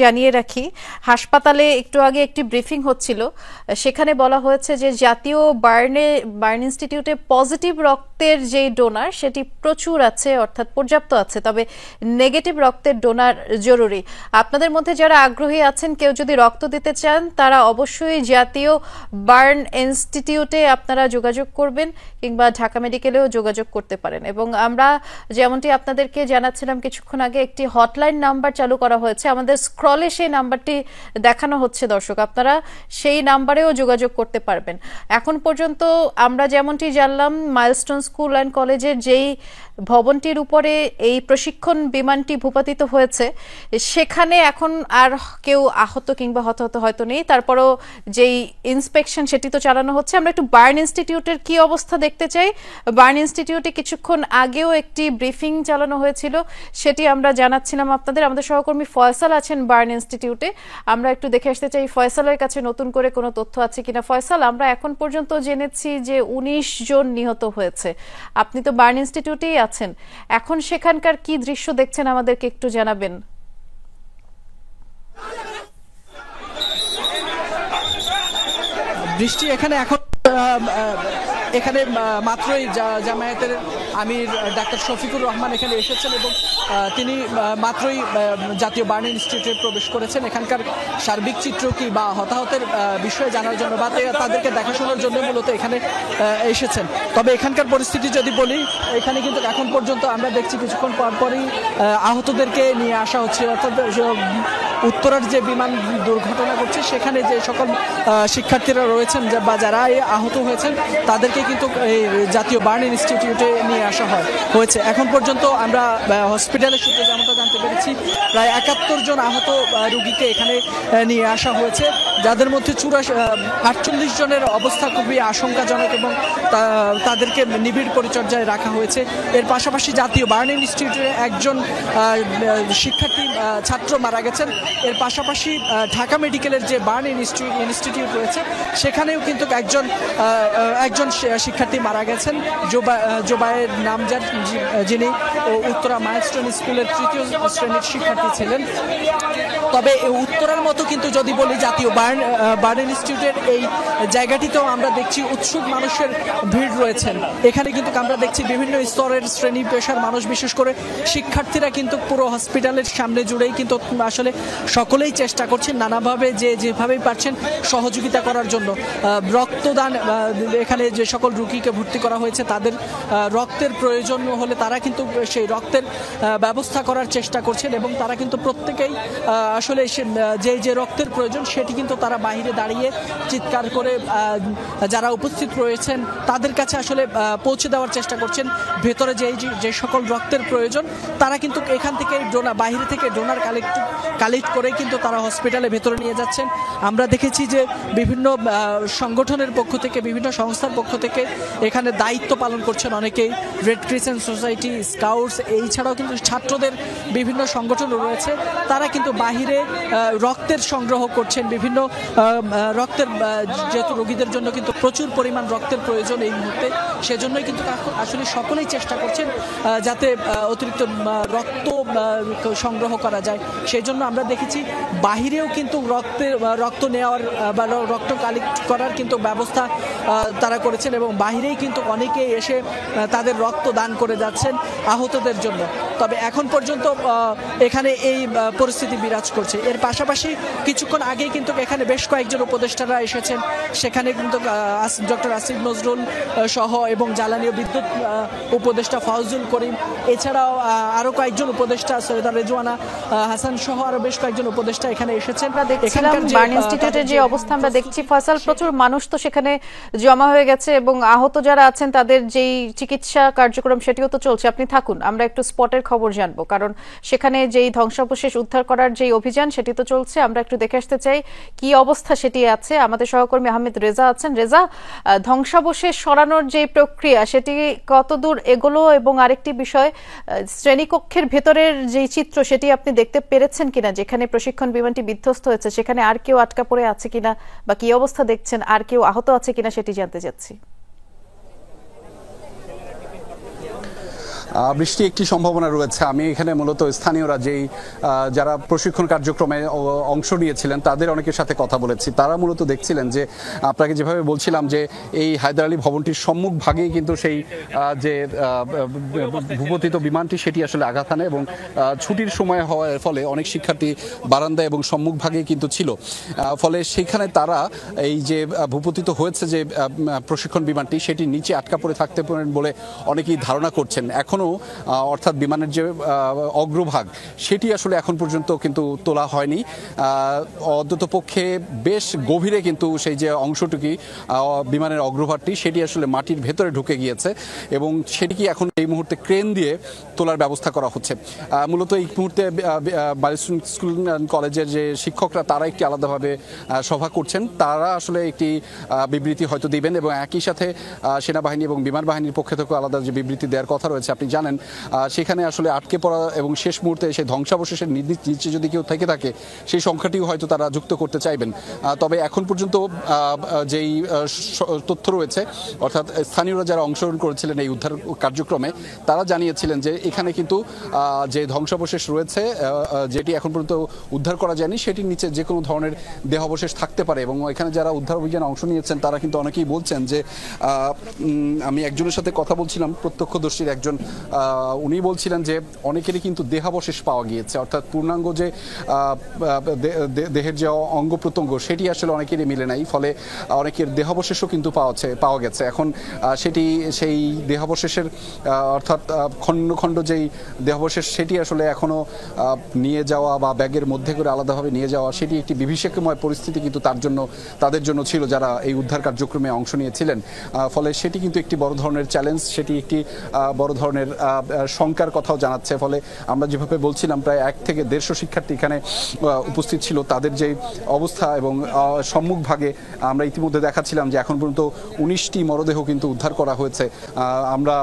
জানিয়ে রাখি, হাসপাতালে একটু আগে একটি ব্রিফিং হচ্ছিল, সেখানে বলা হয়েছে যে জাতীয় বার্ন ইনস্টিটিউটে পজিটিভ রক্তের যে ডোনার সেটি প্রচুর আছে, অর্থাৎ পর্যাপ্ত আছে, তবে নেগেটিভ রক্তের ডোনার জরুরি। আপনাদের মধ্যে যারা আগ্রহী আছেন, কেউ যদি রক্ত দিতে চান, তারা অবশ্যই জাতীয় বার্ন ইনস্টিটিউটে আপনারা যোগাযোগ করবেন, কিংবা ঢাকা মেডিকেলেও যোগাযোগ করতে পারেন। এবং আমরা যেমনটি আপনাদেরকে জানাচ্ছিলাম কিছুক্ষণ আগে, একটি হটলাইন নাম্বার চালু করা হয়েছে, আমাদের স্ক্রলে সেই নাম্বারটি দেখানো হচ্ছে দর্শক, আপনারা সেই নাম্বারেও যোগাযোগ করতে পারবেন। এখন পর্যন্ত আমরা যেমনটি জানলাম, মাইলস্টোন স্কুল অ্যান্ড কলেজের যেই ভবনটির উপরে এই প্রশিক্ষণ বিমানটি ভূপাতিত হয়েছে, সেখানে এখন আর কেউ আহত কিংবা হতাহত হয়তো নেই, তারপরেও যেই ইন্সপেকশন সেটি তো চালানো হচ্ছে। আমরা একটু বার্ন ইনস্টিটিউটের কি অবস্থা দেখতে চাই। বার্ন ইনস্টিটিউটে কিছুক্ষণ আগেও একটি ব্রিফিং চালানো হয়েছিল, সেটি আমরা জানাচ্ছিলাম আপনাদের। আমাদের সহকর্মী ফয়সাল আছেন বার্ন ইনস্টিটিউটে, আমরা একটু দেখে আসতে চাই ফয়সালের কাছে নতুন করে কোনো তথ্য আছে কিনা। ফয়সাল, আমরা এখন পর্যন্ত জেনেছি যে 19 জন নিহত হয়েছে, আপনি তো বার্ন ইনস্টিটিউটেই আছেন, এখন সেখানকার কি দৃশ্য দেখছেন আমাদেরকে একটু জানাবেন। বৃষ্টি এখানে এখন এখানে মাত্রই জামায়াতের আমির ডাক্তার শফিকুর রহমান এখানে এসেছেন এবং তিনি মাত্রই জাতীয় বার্ন ইনস্টিটিউটে প্রবেশ করেছেন। এখানকার সার্বিক চিত্র কি বা হতাহতের বিষয়ে জানার জন্য বা তাদেরকে দেখাশোনার জন্য মূলত এখানে এসেছেন। তবে এখানকার পরিস্থিতি যদি বলি, এখানে কিন্তু এখন পর্যন্ত আমরা দেখছি কিছুক্ষণ পরপরই আহতদেরকে নিয়ে আসা হচ্ছে, অর্থাৎ উত্তরার যে বিমান দুর্ঘটনা ঘটছে সেখানে যে সকল শিক্ষার্থীরা রয়েছেন বা যারা আহত হয়েছেন তাদেরকে কিন্তু এই জাতীয় বার্ন ইনস্টিটিউটে নিয়ে আসা হয়েছে। এখন পর্যন্ত আমরা হসপিটালের সূত্রে যেমনটা জানতে পেরেছি, প্রায় 71 জন আহত রোগীকে এখানে নিয়ে আসা হয়েছে, যাদের মধ্যে 48 জনের অবস্থা খুবই আশঙ্কাজনক এবং তাদেরকে নিবিড় পরিচর্যায় রাখা হয়েছে। এর পাশাপাশি জাতীয় বার্ন ইনস্টিটিউটে একজন শিক্ষার্থী ছাত্র মারা গেছেন। এর পাশাপাশি ঢাকা মেডিকেলের যে বার্ন ইনস্টিটিউট রয়েছে সেখানেও কিন্তু একজন শিক্ষার্থী মারা গেছেন, জোবায়ের নামজাদ, যিনি উত্তরা মাইলস্টোন স্কুলের 3য় শ্রেণীর শিক্ষার্থী ছিলেন। তবে উত্তরার মতো কিন্তু যদি বলি, জাতীয় বার্ন ইনস্টিটিউটের এই জায়গাটিতেও আমরা দেখছি উৎসুক মানুষের ভিড় রয়েছেন। এখানে কিন্তু আমরা দেখছি বিভিন্ন স্তরের শ্রেণী পেশার মানুষ, বিশেষ করে শিক্ষার্থীরা কিন্তু পুরো হসপিটালের সামনে জুড়েই কিন্তু আসলে সকলেই চেষ্টা করছেন নানাভাবে যেভাবেই পারছেন সহযোগিতা করার জন্য। রক্তদান, এখানে যে সকল রোগীকে ভর্তি করা হয়েছে তাদের রক্তের প্রয়োজন হলে তারা কিন্তু সেই রক্তের ব্যবস্থা করার চেষ্টা করছেন এবং তারা কিন্তু প্রত্যেকেই আসলে যে রক্তের প্রয়োজন সেটি কিন্তু তারা বাইরে দাঁড়িয়ে চিৎকার করে যারা উপস্থিত রয়েছেন তাদের কাছে আসলে পৌঁছে দেওয়ার চেষ্টা করছেন। ভেতরে যে সকল রক্তের প্রয়োজন তারা কিন্তু এখান থেকে বাইরে থেকে ডোনার কালেক্ট করে কিন্তু তারা হসপিটালে ভেতরে নিয়ে যাচ্ছেন। আমরা দেখেছি যে বিভিন্ন সংগঠনের পক্ষ থেকে, বিভিন্ন সংস্থার পক্ষ থেকে এখানে দায়িত্ব পালন করছেন অনেকেই, রেড ক্রিসেন্ট সোসাইটি, স্কাউটস, এছাড়াও কিন্তু ছাত্রদের বিভিন্ন সংগঠন রয়েছে, তারা কিন্তু বাহিরে রক্তের সংগ্রহ করছেন। বিভিন্ন রক্তের, যেহেতু রোগীদের জন্য কিন্তু প্রচুর পরিমাণ রক্তের প্রয়োজন এই মুহূর্তে, সেজন্যই কিন্তু আসলে সকলেই চেষ্টা করছেন যাতে অতিরিক্ত রক্ত সংগ্রহ করা যায়। সেই জন্য আমরা দেখেছি বাহিরেও কিন্তু রক্ত নেওয়ার বা রক্ত কালেক্ট করার কিন্তু ব্যবস্থা তারা করেছেন এবং বাহিরেই কিন্তু অনেকেই এসে তাদের রক্ত দান করে যাচ্ছেন আহতদের জন্য। তবে এখন পর্যন্ত এখানে এই পরিস্থিতি বিরাজ করছে। এর পাশাপাশি কিছুক্ষণ আগেই কিন্তু এখানে বেশ কয়েকজন উপদেষ্টারা এসেছেন, সেখানে কিন্তু ডক্টর আসিফ নজরুল সহ এবং জ্বালানি ও বিদ্যুৎ উপদেষ্টা ফাউজুল করিম, এছাড়াও আরো কয়েকজন উপদেষ্টা, সৈয়দা রেজওয়ানা হাসান সহ আরো বেশ কয়েকজন উপদেষ্টা এখানে এসেছেন। এখানকার বার্ন ইনস্টিটিউটের যে অবস্থা আমরা দেখছি ফয়সাল, প্রচুর মানুষ তো সেখানে জমা হয়ে গেছে এবং আহত যারা আছেন তাদের যেই চিকিৎসা কার্যক্রম সেটিও তো চলছে। আপনি থাকুন, আমরা একটু স্পটের খবর জানবো, কারণ সেখানে যেই ধ্বংসাবশেষ উদ্ধার করার যেই অভিযান সেটি তো চলছে। আমরা একটু দেখে আসতে চাই কি অবস্থা সেটি আছে। আমাদের সহকর্মী আহমেদ রেজা আছেন। রেজা, ধ্বংসাবশেষ সরানোর যে প্রক্রিয়া সেটি কতদূর এগোলো এবং আরেকটি বিষয়, শ্রেণীকক্ষের ভেতরের যে চিত্র সেটি আপনি দেখতে পেরেছেন কিনা, যেখানে প্রশিক্ষণ বিমানটি বিধ্বস্ত হয়েছে সেখানে আর কেউ আটকা পড়ে আছে কিনা বা কি অবস্থা দেখছেন, আর কেউ আহত আছে কিনা সেটি জানতে চাচ্ছি। বৃষ্টি একটি সম্ভাবনা রয়েছে। আমি এখানে মূলত স্থানীয়রা যেই যারা প্রশিক্ষণ কার্যক্রমে অংশ নিয়েছিলেন তাদের অনেকের সাথে কথা বলেছি। তারা মূলত দেখছিলেন যে আপনাকে যেভাবে বলছিলাম যে এই হায়দার আলী ভবনটির সম্মুখ ভাগেই কিন্তু সেই যে ভূপতিত বিমানটি সেটি আসলে আঘাত হানে এবং ছুটির সময় হওয়ার ফলে অনেক শিক্ষার্থী বারান্দা এবং সম্মুখ ভাগেই কিন্তু ছিল। ফলে সেখানে তারা এই যে ভূপতিত হয়েছে যে প্রশিক্ষণ বিমানটি সেটি নিচে আটকা পড়ে থাকতে পারেন বলে অনেকেই ধারণা করছেন। এখনও অর্থাৎ বিমানের যে অগ্রভাগ সেটি আসলে এখন পর্যন্ত কিন্তু তোলা হয়নি। অন্ততপক্ষে বেশ গভীরে কিন্তু সেই যে অংশটুকু বিমানের অগ্রভাগটি সেটি আসলে মাটির ভেতরে ঢুকে গিয়েছে এবং সেটিকে এখন এই মুহূর্তে ক্রেন দিয়ে তোলার ব্যবস্থা করা হচ্ছে। মূলত এই মুহূর্তে মাইলস্টোন স্কুল অ্যান্ড কলেজের যে শিক্ষকরা তারা একটি আলাদাভাবে সভা করছেন। তারা আসলে একটি বিবৃতি হয়তো দিবেন এবং একই সাথে সেনাবাহিনী এবং বিমান বাহিনীর পক্ষ থেকে আলাদা যে বিবৃতি দেওয়ার কথা রয়েছে। আপনি জানেন সেখানে আসলে আটকে পড়া এবং শেষ মুহূর্তে সেই ধ্বংসাবশেষের নিচে যদি কেউ থেকে থাকে সেই সংখ্যাটিও হয়তো তারা যুক্ত করতে চাইবেন। তবে এখন পর্যন্ত যেই তথ্য রয়েছে অর্থাৎ স্থানীয়রা যারা অংশগ্রহণ করেছিলেন এই উদ্ধার কার্যক্রমে তারা জানিয়েছিলেন যে এখানে কিন্তু যে ধ্বংসাবশেষ রয়েছে যেটি এখন পর্যন্ত উদ্ধার করা যায়নি সেটির নিচে যে কোনো ধরনের দেহাবশেষ থাকতে পারে এবং এখানে যারা উদ্ধার অভিযানে অংশ নিয়েছেন তারা কিন্তু অনেকেই বলছেন যে আমি একজনের সাথে কথা বলছিলাম প্রত্যক্ষদর্শীর একজন, উনি বলছিলেন যে অনেকেরই কিন্তু দেহাবশেষ পাওয়া গিয়েছে অর্থাৎ পূর্ণাঙ্গ যে দেহের যে অঙ্গ প্রত্যঙ্গ সেটি আসলে অনেকেরই মিলে নাই। ফলে অনেকের দেহাবশেষও কিন্তু পাওয়া গেছে। এখন সেটি সেই দেহাবশেষের অর্থাৎ খণ্ড খণ্ড যেই দেহাবশেষ সেটি আসলে এখনো নিয়ে যাওয়া বা ব্যাগের মধ্যে করে আলাদাভাবে নিয়ে যাওয়া সেটি একটি বিভীষিকাময় পরিস্থিতি কিন্তু তাদের জন্য ছিল যারা এই উদ্ধার কার্যক্রমে অংশ নিয়েছিলেন। ফলে সেটি কিন্তু একটি বড় ধরনের চ্যালেঞ্জ, সেটি একটি বড় ধরনের শঙ্কার কথাও জানাচ্ছে। ফলে আমরা যেভাবে বলছিলাম প্রায় 1 থেকে 150 শিক্ষার্থী এখানে উপস্থিত ছিল, তাদের যে অবস্থা এবং সম্মুখ ভাগে আমরা ইতিমধ্যে দেখাচ্ছিলাম যে এখন পর্যন্ত 19টি মরদেহ কিন্তু উদ্ধার করা হয়েছে। আমরা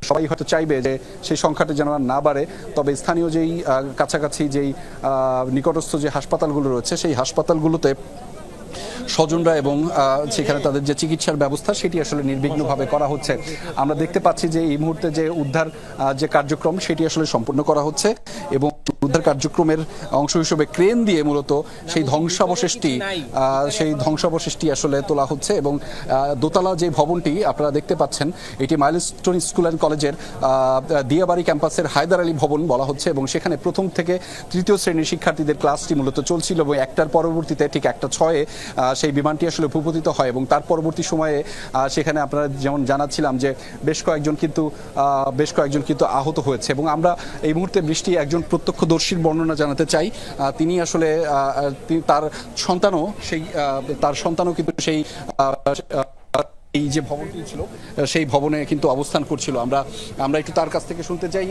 সবাই হয়তো চাইবে যে সেই সংখ্যাটা যেন না বাড়ে, তবে স্থানীয় যেই কাছাকাছি যেই নিকটস্থ যে হাসপাতালগুলো রয়েছে সেই হাসপাতালগুলোতে স্বজনরা এবং সেখানে তাদের যে চিকিৎসার ব্যবস্থা সেটি আসলে নির্বিঘ্নভাবে করা হচ্ছে। আমরা দেখতে পাচ্ছি যে এই মুহূর্তে যে উদ্ধার যে কার্যক্রম সেটি আসলে সম্পূর্ণ করা হচ্ছে এবং উদ্ধার কার্যক্রমের অংশ হিসেবে ক্রেন দিয়ে মূলত সেই ধ্বংসাবশেষটি আসলে তোলা হচ্ছে এবং দোতলা যে ভবনটি আপনারা দেখতে পাচ্ছেন এটি মাইলস্টোন স্কুল অ্যান্ড কলেজের দিয়াবাড়ি ক্যাম্পাসের হায়দার আলী ভবন বলা হচ্ছে এবং সেখানে প্রথম থেকে 3য় শ্রেণীর শিক্ষার্থীদের ক্লাসটি মূলত চলছিল এবং একটার পরবর্তীতে ঠিক 1:06 সেই বিমানটি আসলে ভূপতিত হয় এবং তার পরবর্তী সময়ে সেখানে আপনারা যেমন জানাচ্ছিলাম যে বেশ কয়েকজন কিন্তু আহত হয়েছে এবং আমরা এই মুহূর্তে বৃষ্টি একজন প্রত্যক্ষদর্শীর বর্ণনা জানাতে চাই। তিনি আসলে তার সন্তানও কিন্তু সেই এই যে ভবনটি ছিল সেই ভবনে কিন্তু অবস্থান করছিল। আমরা একটু তার কাছ থেকে শুনতে চাই।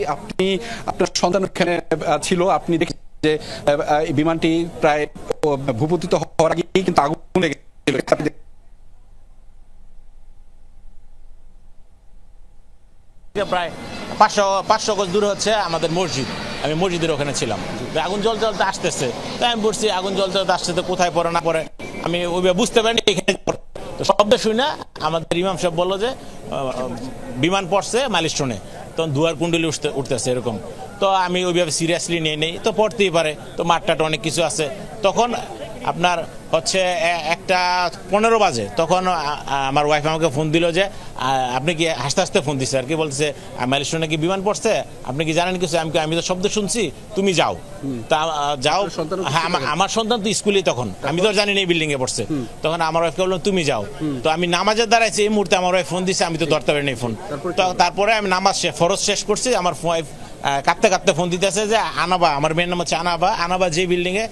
আপনার সন্তান এখানে ছিল, আপনি দেখেন যে বিমানটি প্রায় ভূপতিত হওয়ার আগেই কিন্তু আগুন লেগেছিল। প্রায় 500 গজ দূরে হচ্ছে আমাদের মসজিদ, আমি মসজিদের ওখানে ছিলাম। আগুন জ্বলতে আসতেছে, তাই আমি বলছি আগুন জ্বলতে আসতেছে কোথায় পড়ে না পড়ে আমি ওইভাবে বুঝতে পারিনি। এখানে তো শব্দ শুনে আমাদের ইমাম সাহেব বললো যে বিমান পড়ছে মাইলস্টোনে, তখন ধোঁয়ার কুণ্ডলি উঠতেছে এরকম। তো আমি ওইভাবে সিরিয়াসলি নিয়ে নেই, তো পড়তেই পারে, তো মাঠটাট অনেক কিছু আছে। তখন আপনার হচ্ছে 1:15 বাজে, তখন আমার ওয়াইফ আমাকে ফোন দিল যে আপনি কি হাসতে হাসতে ফোন দিচ্ছে আর কি, বলতেছে মাইলস্টোনে কি বিমান পড়ছে, আপনি কি জানেন কিছু? আমি তো শব্দ শুনছি, তুমি যাও। তা যাও, হ্যাঁ আমার সন্তান তো স্কুলে, তখন আমি তো জানি না এই বিল্ডিং এ পড়ছে। তখন আমার ওয়াইফকে বললাম তুমি যাও। তো আমি নামাজের দাঁড়াইছি, এই মুহূর্তে আমার ওয়াইফ ফোন দিচ্ছে, আমি তো ধরতে পারিনি ফোন। তারপরে আমি নামাজ ফরজ শেষ করছি, আমার ওয়াইফ কাঁদতে কাঁদতে ফোন দিতেছে যে আনাবা, আমার মেয়ের নাম হচ্ছে আনাবা যে বিল্ডিং এ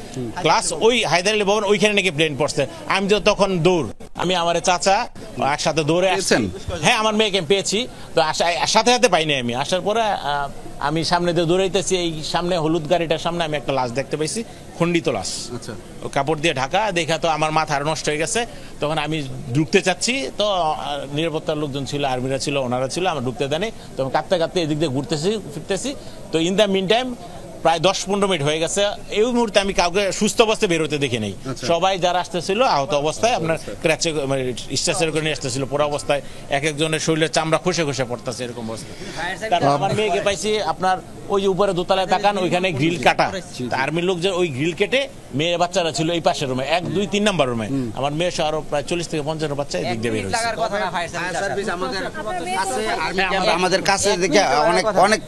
ক্লাস, ওই হায়দার আলী ভবন ওইখানে নাকি প্লেন পড়ছে। আমি তো তখন দৌড়, আমি আমার চাচা একসাথে দৌড়ে আসছেন। হ্যাঁ আমার মেয়েকে পেয়েছি, তো সাথে সাথে পাইনি। আমি আসার পরে আমি সামনে দিয়ে দৌড়াইতেছি, এই সামনে হলুদ গাড়িটার সামনে আমি একটা লাশ দেখতে পাইছি, খণ্ডিত লাশ, কাপড় দিয়ে ঢাকা। দেখা তো আমার মাথা আরো নষ্ট হয়ে গেছে। তখন আমি ঢুকতে চাচ্ছি, তো নিরাপত্তার লোকজন ছিল, আর্মিরা ছিল, ওনারা ছিল, আমার ঢুকতে দেয়নি। তখন কাঁদতে কাঁদতে এদিক দিয়ে ঘুরতেছি ফিরতেছি। তো ইন দ্য মিন টাইম প্রায় 10-15 মিনিট হয়ে গেছে। এই মুহূর্তে আমি কাউকে সুস্থ অবস্থায় বেরোতে দেখি নাই। সবাই যারা আসতেছিল আহত অবস্থায় আপনার ক্র্যাচে স্ট্রেচার করে নিয়ে আসতেছিল পুরো অবস্থায়, এক একজনের শরীরের চামড়া খসে খসে পড়তেছে এরকম অবস্থা। তারপর আমার মেয়েকে পাইছি আপনার ওই যে উপরে দোতলায় তাকান ওইখানে গ্রিল কাটা, আর্মির লোক যে ওই গ্রিল কেটে মেয়ে বাচ্চারা ছিল এই পাশের রুমে 1, 2, 3 নম্বর রুমে। আমার মেয়ে সহ আরো প্রায় 40 থেকে 50 বাচ্চা এদিক দিয়ে বের হয়েছে। আমাদের কাছে অনেক